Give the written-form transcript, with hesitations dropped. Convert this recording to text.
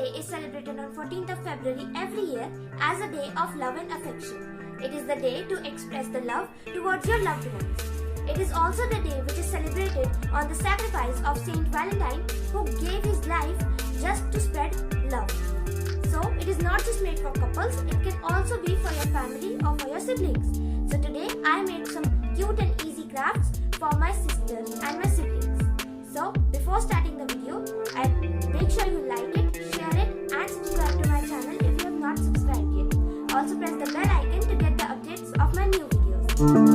Day is celebrated on 14th of February every year as a day of love and affection. It is the day to express the love towards your loved ones. It is also the day which is celebrated on the sacrifice of Saint Valentine, who gave his life just to spread love. So it is not just made for couples, it can also be for your family or for your siblings. So today I made some cute and easy crafts for my sister and my siblings. So before starting the video, make sure you like it, share it and subscribe to my channel if you have not subscribed yet. Also press the bell icon to get the updates of my new videos.